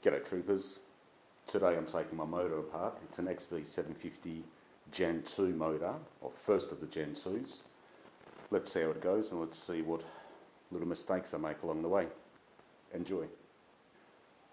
G'day troopers. Today I'm taking my motor apart. It's an XV750 Gen2 motor, or first of the Gen2s. Let's see how it goes and let's see what little mistakes I make along the way. Enjoy.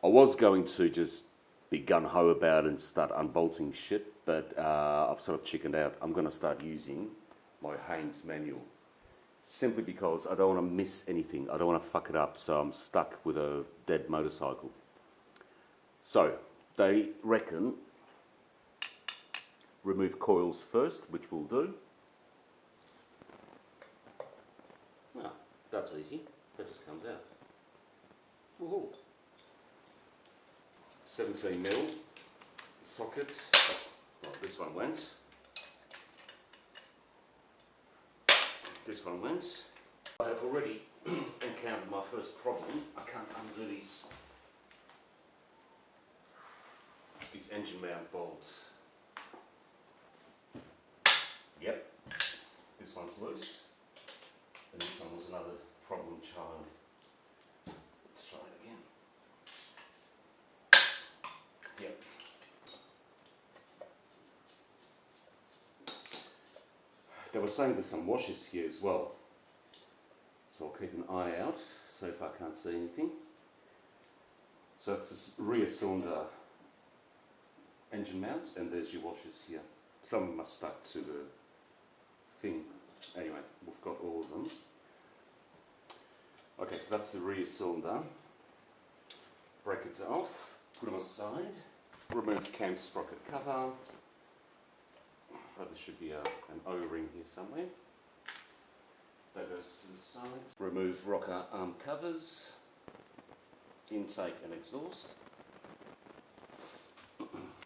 I was going to just be gun-ho about it and start unbolting shit, but I've sort of chickened out. I'm going to start using my Haynes manual, simply because I don't want to miss anything. I don't want to fuck it up, so I'm stuck with a dead motorcycle. So, they reckon remove coils first, which we'll do. Ah, that's easy. That just comes out. Woohoo! 17mm socket. Well, this one went. This one went. I have already encountered my first problem. I can't undo these engine mount bolts. Yep, this one's loose, and this one was another problem child. Let's try it again. Yep. They were saying there's some washers here as well, so I'll keep an eye out, so if I can't see anything. So it's this rear cylinder engine mount, and there's your washers here. Some of them are stuck to the thing. Anyway, we've got all of them. Okay, so that's the rear cylinder. Brackets are off, put them aside. Remove cam sprocket cover. There should be an O-ring here somewhere. That goes to the side. Remove rocker arm covers. Intake and exhaust.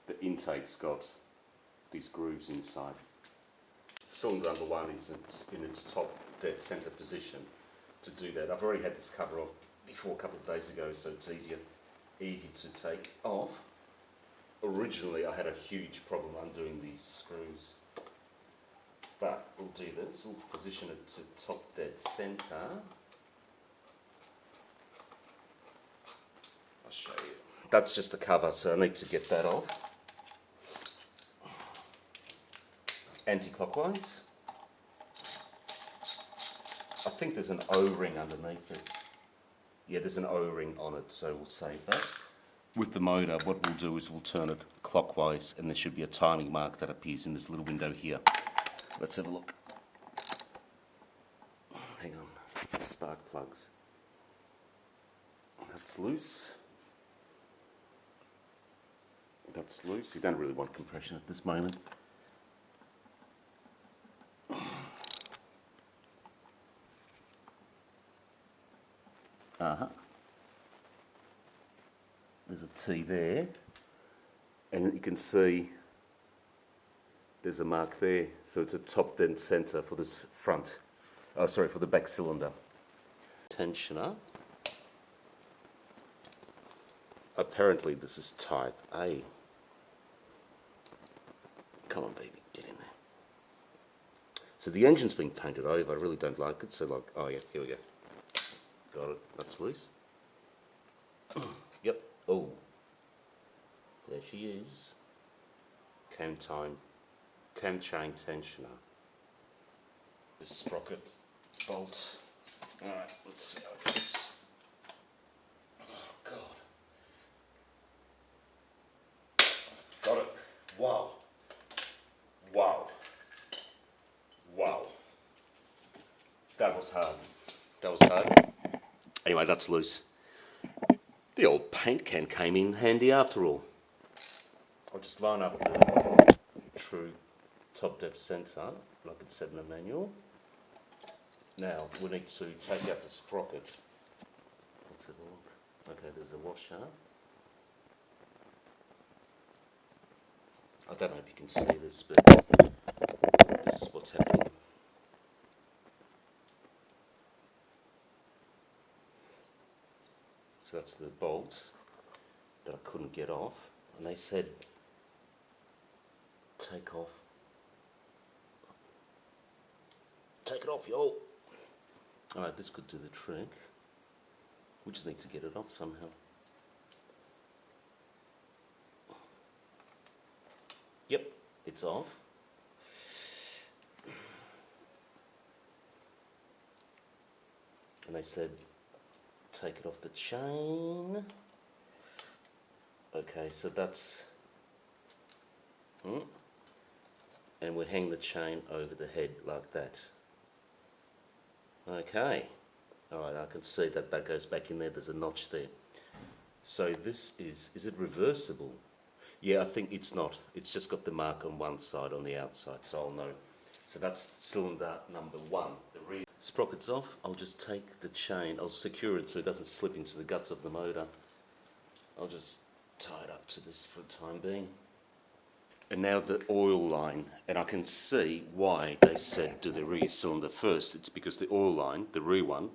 The intake's got these grooves inside. Cylinder number one is in its top dead centre position. To do that, I've already had this cover off before a couple of days ago, so it's easy to take off. Originally I had a huge problem undoing these screws, but we'll do this. We'll position it to top dead centre. I'll show you. That's just the cover, so I need to get that off. Anti-clockwise. I think there's an O-ring underneath it. Yeah, there's an O-ring on it, so we'll save that. With the motor, what we'll do is we'll turn it clockwise, and there should be a timing mark that appears in this little window here. Let's have a look. Hang on, spark plugs. That's loose. That's loose. You don't really want compression at this moment. There's a T there, and you can see there's a mark there, so it's a top dead centre for this front, for the back cylinder. Tensioner. Apparently this is type A. Come on baby, get in there. So the engine's been painted over, I really don't like it, so like, oh yeah, here we go. Got it, that's loose. Yep, oh, there she is. Cam chain tensioner. This sprocket bolt. Alright, let's see how it goes. Oh god. Got it. Wow. Wow. Wow. That was hard. That was hard. Anyway, that's loose. The old paint can came in handy after all. I'll just line up the true top depth centre, like it said in the manual. Now, we need to take out the sprocket. Let's have a look. Okay, there's a washer. I don't know if you can see this, but this is what's happening. So that's the bolt that I couldn't get off, and they said take it off, yo. Alright, this could do the trick. We just need to get it off somehow. it's off. And they said take it off the chain. Okay, so that's and we hang the chain over the head like that. Okay, alright, I can see that that goes back in there, there's a notch there. So this is it reversible? Yeah, I think it's not. It's just got the mark on one side, on the outside, so I'll know. So that's cylinder number 1. The rear sprocket's off. I'll just take the chain, I'll secure it so it doesn't slip into the guts of the motor. I'll just tie it up to this for the time being. And now the oil line, and I can see why they said do the rear cylinder first. It's because the oil line, the rear one,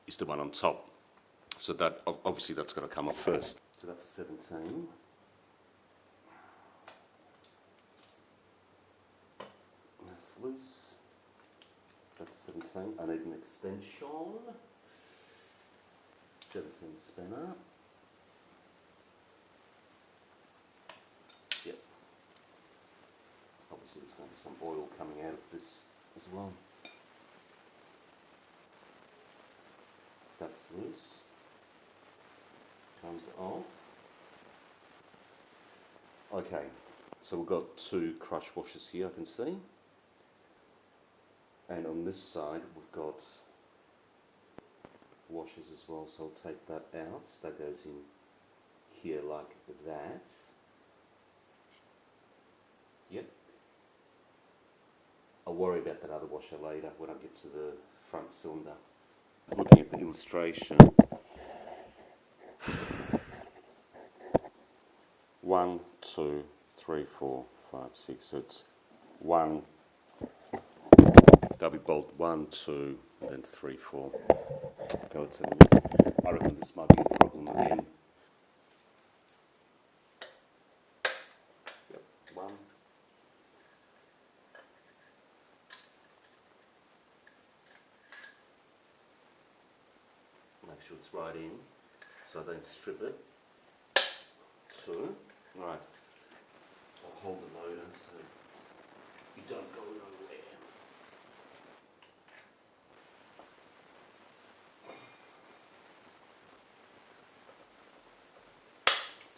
is the one on top. So that obviously that's got to come off first. So that's a 17. That's loose. That's 17. I need an extension. 17 spinner. Yep. Obviously there's going to be some oil coming out of this as well. That's loose. Comes off. Okay, so we've got 2 crush washers here, I can see. And on this side we've got washers as well, so I'll take that out. That goes in here like that. Yep. I'll worry about that other washer later when I get to the front cylinder. Looking at the illustration, 1, 2, 3, 4, 5, 6. So it's 1 double bolt, 1, 2, and then 3, 4. Go to the, I reckon this might be a problem again. Yep, 1. Make sure it's right in, so I don't strip it. 2. Right. I'll hold the motor so you don't go nowhere.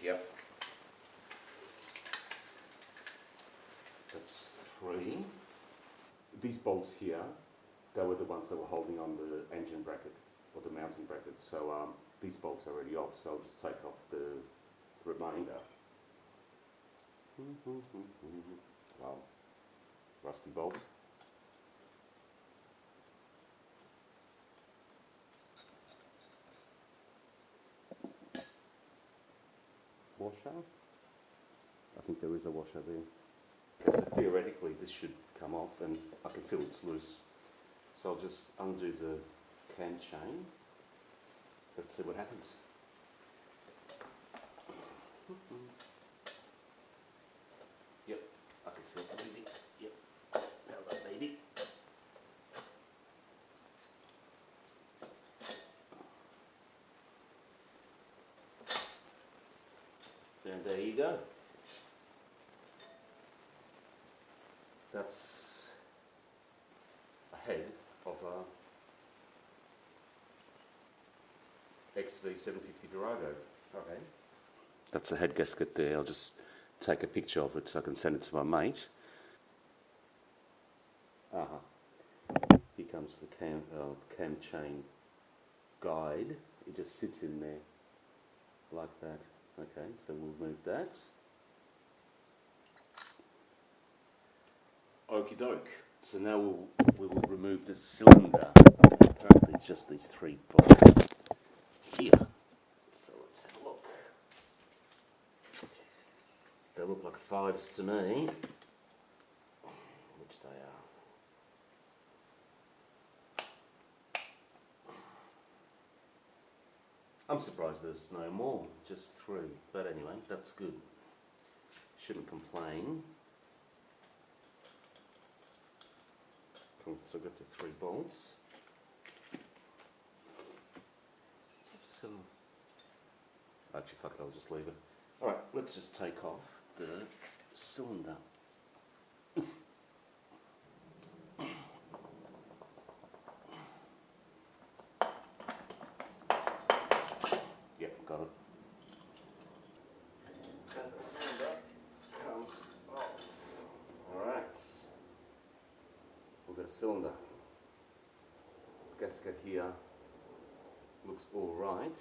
Yep. That's 3. These bolts here, they were the ones that were holding on the engine bracket or the mounting bracket. So these bolts are already off, so I'll just take off the remainder. Wow, rusty bolt. Washer. I think there is a washer there. So theoretically this should come off and I can feel it's loose. So I'll just undo the cam chain. Let's see what happens. Yep, I can feel it moving. Yep, now that baby. And there you go. That's a head of a XV750 Virago. Okay. That's a head gasket there. I'll just take a picture of it so I can send it to my mate. Here comes the cam chain guide. It just sits in there like that. Okay, so we'll move that. Okie doke. So now we will remove the cylinder. Apparently it's just these 3 bolts here. So let's have a look. They look like 5s to me, which they are. I'm surprised there's no more, just 3. But anyway, that's good. Shouldn't complain. Cool, so I've got the 3 bolts. Actually, fuck it, I'll just leave it. Alright, let's just take off the cylinder. got it. And the cylinder comes off. Alright. We've got a cylinder. Gasket here looks alright.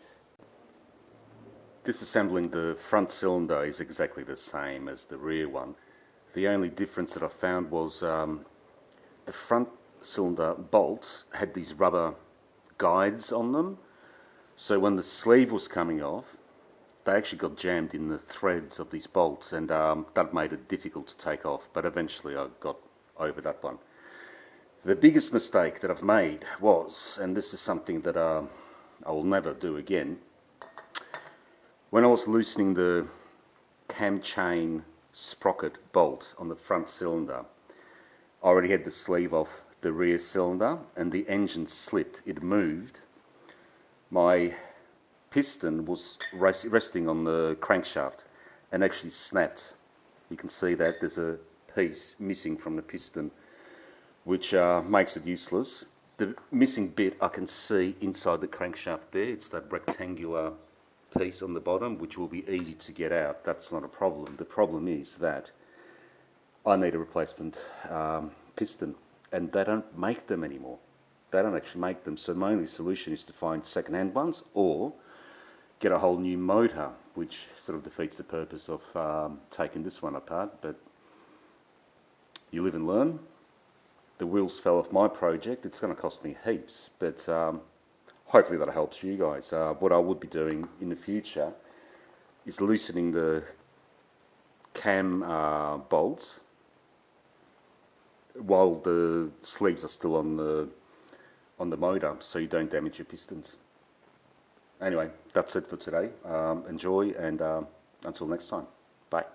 Disassembling the front cylinder is exactly the same as the rear one. The only difference that I found was the front cylinder bolts had these rubber guides on them, so when the sleeve was coming off they actually got jammed in the threads of these bolts, and that made it difficult to take off, but eventually I got over that one. The biggest mistake that I've made was, and this is something that I will never do again, when I was loosening the cam chain sprocket bolt on the front cylinder, I already had the sleeve off the rear cylinder and the engine slipped, it moved. My piston was resting on the crankshaft and actually snapped. You can see that there's a piece missing from the piston, which makes it useless. The missing bit I can see inside the crankshaft there, it's that rectangular piece on the bottom, which will be easy to get out. That's not a problem. The problem is that I need a replacement piston, and they don't make them anymore. They don't actually make them, so my only solution is to find second-hand ones or get a whole new motor, which sort of defeats the purpose of taking this one apart, but you live and learn. The wheels fell off my project. It's going to cost me heaps, but hopefully that helps you guys. What I would be doing in the future is loosening the cam bolts while the sleeves are still on the motor, so you don't damage your pistons. Anyway, that's it for today. Enjoy, and until next time. Bye.